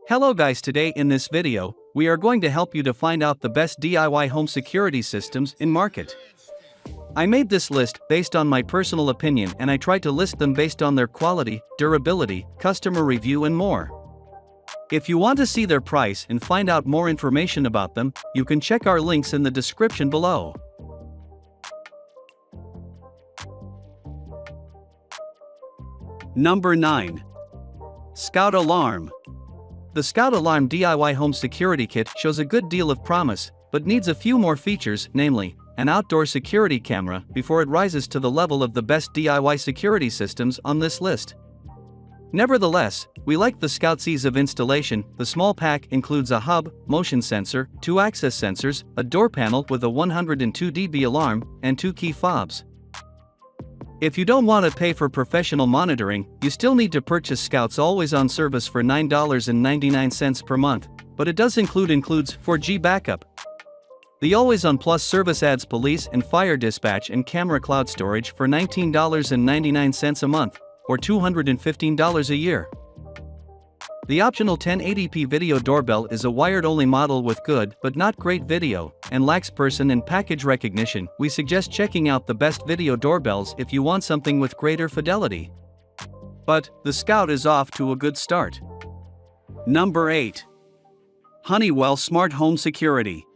Hello guys, today in this video, we are going to help you to find out the best DIY home security systems in market. I made this list based on my personal opinion and I tried to list them based on their quality, durability, customer review and more. If you want to see their price and find out more information about them, you can check our links in the description below. Number 9. Scout Alarm. The Scout Alarm DIY Home Security Kit shows a good deal of promise, but needs a few more features, namely, an outdoor security camera, before it rises to the level of the best DIY security systems on this list. Nevertheless, we like the Scout's ease of installation. The small pack includes a hub, motion sensor, 2 access sensors, a door panel with a 102 dB alarm, and 2 key fobs. If you don't want to pay for professional monitoring, you still need to purchase Scout's always-on service for $9.99 per month, but it does includes 4G backup. The Always-on Plus service adds police and fire dispatch and camera cloud storage for $19.99 a month, or $215 a year. The optional 1080p video doorbell is a wired-only model with good but not great video, and lacks person and package recognition. We suggest checking out the best video doorbells if you want something with greater fidelity. But the Scout is off to a good start. Number 8. Honeywell Smart Home Security.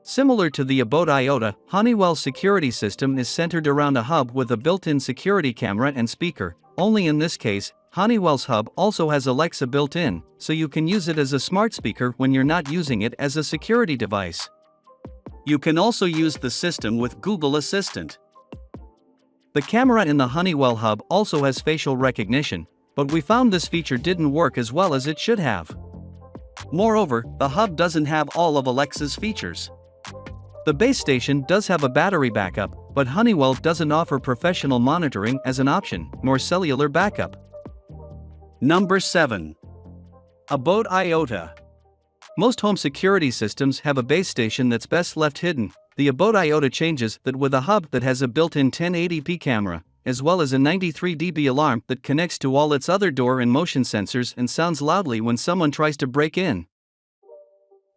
Similar to the Abode Iota, Honeywell's security system is centered around a hub with a built-in security camera and speaker, only in this case, Honeywell's hub also has Alexa built in, so you can use it as a smart speaker when you're not using it as a security device. You can also use the system with Google Assistant. The camera in the Honeywell hub also has facial recognition, but we found this feature didn't work as well as it should have. Moreover, the hub doesn't have all of Alexa's features. The base station does have a battery backup, but Honeywell doesn't offer professional monitoring as an option, nor cellular backup. Number 7. Abode Iota. Most home security systems have a base station that's best left hidden. The Abode Iota changes that with a hub that has a built-in 1080p camera, as well as a 93 dB alarm that connects to all its other door and motion sensors and sounds loudly when someone tries to break in.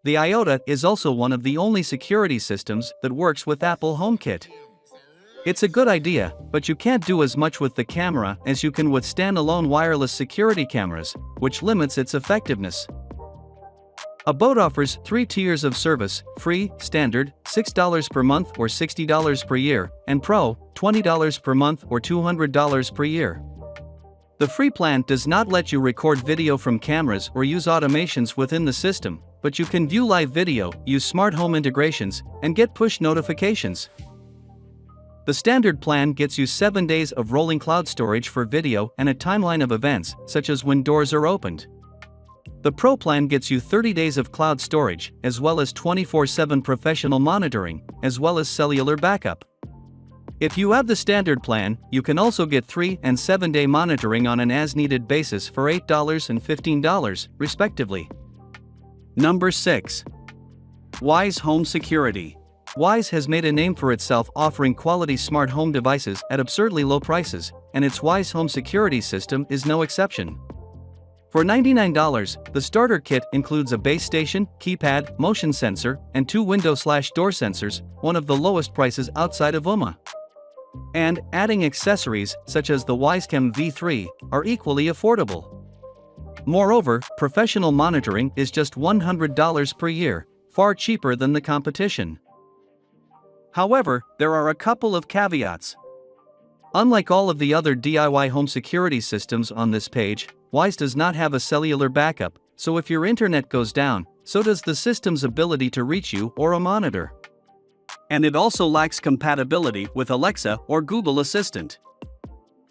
The Iota is also one of the only security systems that works with Apple HomeKit. It's a good idea, but you can't do as much with the camera as you can with standalone wireless security cameras, which limits its effectiveness. Abode offers 3 tiers of service: free, standard, $6 per month or $60 per year, and pro, $20 per month or $200 per year. The free plan does not let you record video from cameras or use automations within the system, but you can view live video, use smart home integrations, and get push notifications. The standard plan gets you 7 days of rolling cloud storage for video and a timeline of events, such as when doors are opened. The Pro plan gets you 30 days of cloud storage, as well as 24/7 professional monitoring, as well as cellular backup. If you have the standard plan, you can also get 3 and 7-day monitoring on an as-needed basis for $8 and $15, respectively. Number 6. Wyze Home Security. Wyze has made a name for itself offering quality smart home devices at absurdly low prices, and its Wyze Home Security system is no exception. For $99, the starter kit includes a base station, keypad, motion sensor, and 2 window/door sensors, one of the lowest prices outside of UMA. And adding accessories, such as the WyzeCam V3, are equally affordable. Moreover, professional monitoring is just $100 per year, far cheaper than the competition. However, there are a couple of caveats. Unlike all of the other DIY home security systems on this page, Wyze does not have a cellular backup, so if your internet goes down, so does the system's ability to reach you or a monitor. And it also lacks compatibility with Alexa or Google Assistant.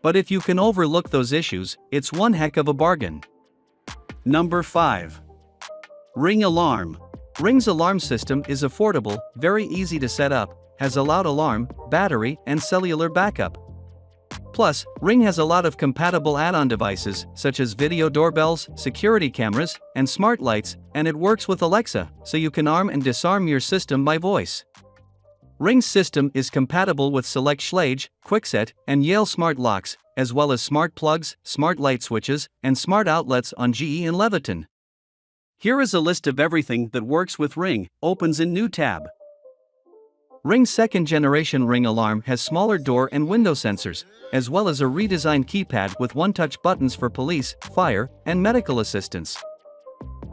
But if you can overlook those issues, it's one heck of a bargain. Number 5. Ring Alarm. Ring's alarm system is affordable, very easy to set up, has a loud alarm, battery, and cellular backup. Plus, Ring has a lot of compatible add-on devices, such as video doorbells, security cameras, and smart lights, and it works with Alexa, so you can arm and disarm your system by voice. Ring's system is compatible with select Schlage, Kwikset, and Yale smart locks, as well as smart plugs, smart light switches, and smart outlets on GE and Leviton. Here is a list of everything that works with Ring, opens in new tab. Ring's second-generation Ring alarm has smaller door and window sensors, as well as a redesigned keypad with one-touch buttons for police, fire, and medical assistance.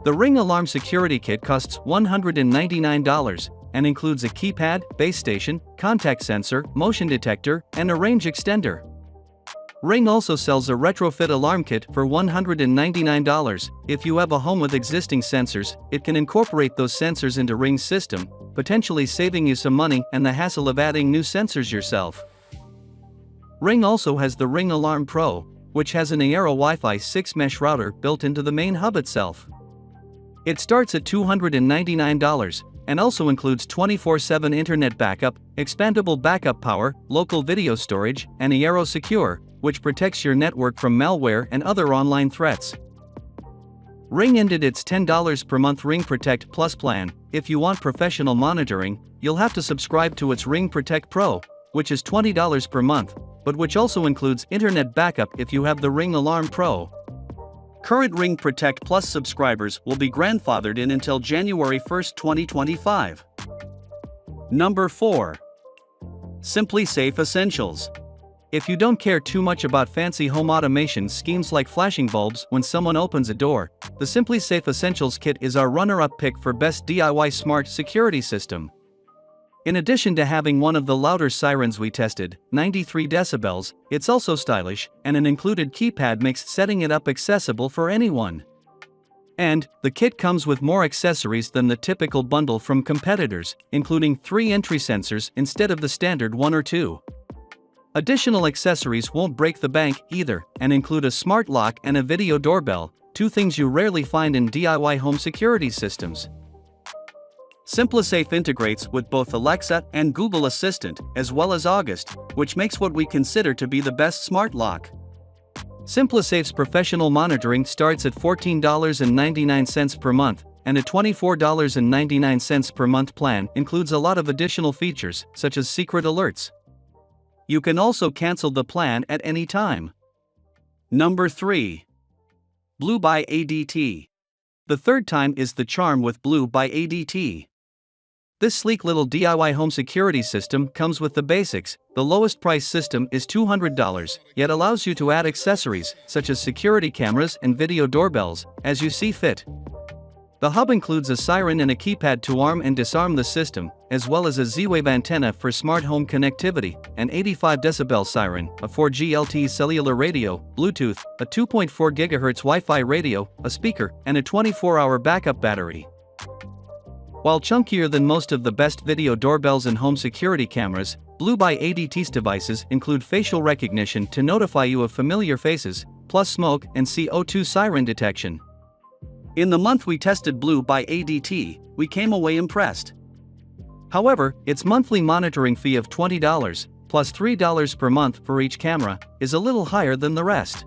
The Ring Alarm Security Kit costs $199 and includes a keypad, base station, contact sensor, motion detector, and a range extender. Ring also sells a retrofit alarm kit for $199. If you have a home with existing sensors, it can incorporate those sensors into Ring's system, potentially saving you some money and the hassle of adding new sensors yourself. Ring also has the Ring Alarm Pro, which has an Aero Wi-Fi 6 mesh router built into the main hub itself. It starts at $299 and also includes 24/7 internet backup, expandable backup power, local video storage, and Aero Secure, which protects your network from malware and other online threats. Ring ended its $10 per month Ring Protect Plus plan. If you want professional monitoring, you'll have to subscribe to its Ring Protect Pro, which is $20 per month, but which also includes internet backup if you have the Ring Alarm Pro. Current Ring Protect Plus subscribers will be grandfathered in until January 1, 2025. Number 4. Simply Safe Essentials. If you don't care too much about fancy home automation schemes like flashing bulbs when someone opens a door, the Simply Safe Essentials Kit is our runner-up pick for best DIY smart security system. In addition to having one of the louder sirens we tested, 93 decibels, it's also stylish, and an included keypad makes setting it up accessible for anyone. And the kit comes with more accessories than the typical bundle from competitors, including 3 entry sensors instead of the standard 1 or 2. Additional accessories won't break the bank either, and include a smart lock and a video doorbell, 2 things you rarely find in DIY home security systems. SimpliSafe integrates with both Alexa and Google Assistant, as well as August, which makes what we consider to be the best smart lock. SimpliSafe's professional monitoring starts at $14.99 per month, and a $24.99 per month plan includes a lot of additional features, such as secret alerts. You can also cancel the plan at any time. Number 3. Blue by ADT. The third time is the charm with Blue by ADT. This sleek little DIY home security system comes with the basics. The lowest price system is $200, yet allows you to add accessories, such as security cameras and video doorbells, as you see fit. The hub includes a siren and a keypad to arm and disarm the system, as well as a Z-Wave antenna for smart home connectivity, an 85 decibel siren, a 4G LTE cellular radio, Bluetooth, a 2.4 GHz Wi-Fi radio, a speaker, and a 24-hour backup battery. While chunkier than most of the best video doorbells and home security cameras, Blue by ADT's devices include facial recognition to notify you of familiar faces, plus smoke and CO2 siren detection. In the month we tested Blue by ADT, we came away impressed. However, its monthly monitoring fee of $20, plus $3 per month for each camera, is a little higher than the rest.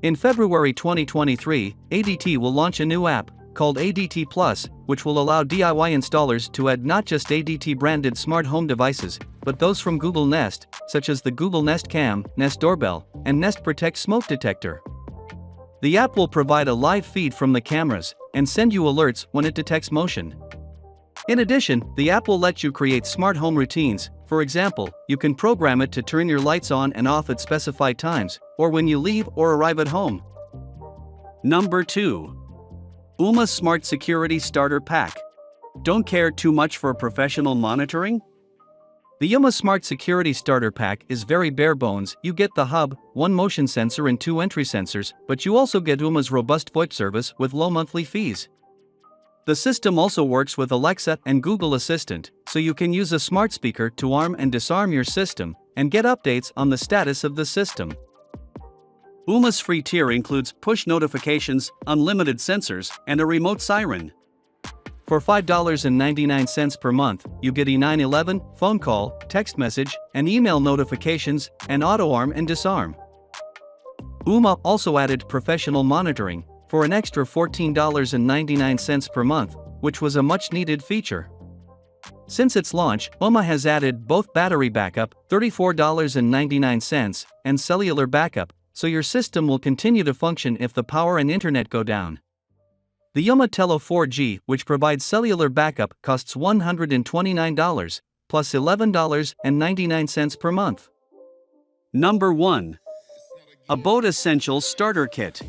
In February 2023, ADT will launch a new app, called ADT Plus, which will allow DIY installers to add not just ADT-branded smart home devices, but those from Google Nest, such as the Google Nest Cam, Nest Doorbell, and Nest Protect smoke detector. The app will provide a live feed from the cameras, and send you alerts when it detects motion. In addition, the app will let you create smart home routines. For example, you can program it to turn your lights on and off at specified times, or when you leave or arrive at home. Number 2. Ooma Smart Security Starter Pack. Don't care too much for professional monitoring? The Ooma Smart Security Starter Pack is very bare bones. You get the hub, 1 motion sensor and 2 entry sensors, but you also get Ooma's robust VoIP service with low monthly fees. The system also works with Alexa and Google Assistant, so you can use a smart speaker to arm and disarm your system, and get updates on the status of the system. Ooma's free tier includes push notifications, unlimited sensors, and a remote siren. For $5.99 per month, you get E911, phone call, text message, and email notifications, and auto-arm and disarm. Ooma also added professional monitoring, for an extra $14.99 per month, which was a much-needed feature. Since its launch, Ooma has added both battery backup, $34.99, and cellular backup, so your system will continue to function if the power and internet go down. The Yumatello 4G, which provides cellular backup, costs $129, plus $11.99 per month. Number 1. Abode Essentials Starter Kit.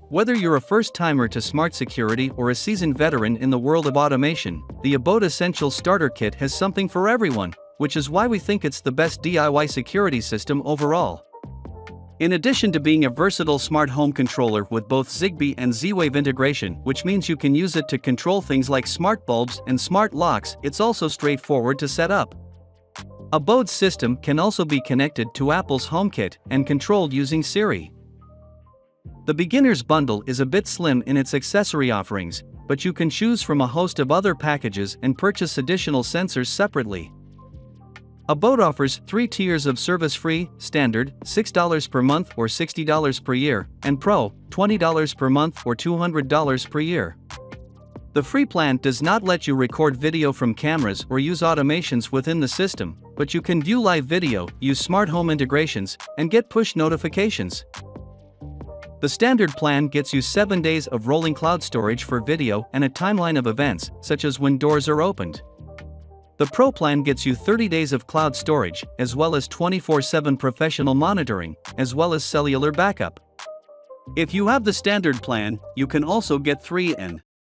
Whether you're a first-timer to smart security or a seasoned veteran in the world of automation, the Abode Essentials Starter Kit has something for everyone, which is why we think it's the best DIY security system overall. In addition to being a versatile smart home controller with both Zigbee and Z-Wave integration, which means you can use it to control things like smart bulbs and smart locks, it's also straightforward to set up. Abode's system can also be connected to Apple's HomeKit and controlled using Siri. The beginner's bundle is a bit slim in its accessory offerings, but you can choose from a host of other packages and purchase additional sensors separately. Abode offers 3 tiers of service-free, standard, $6 per month or $60 per year, and Pro, $20 per month or $200 per year. The free plan does not let you record video from cameras or use automations within the system, but you can view live video, use smart home integrations, and get push notifications. The standard plan gets you 7 days of rolling cloud storage for video and a timeline of events, such as when doors are opened. The Pro plan gets you 30 days of cloud storage, as well as 24/7 professional monitoring, as well as cellular backup. If you have the standard plan, you can also get 3 and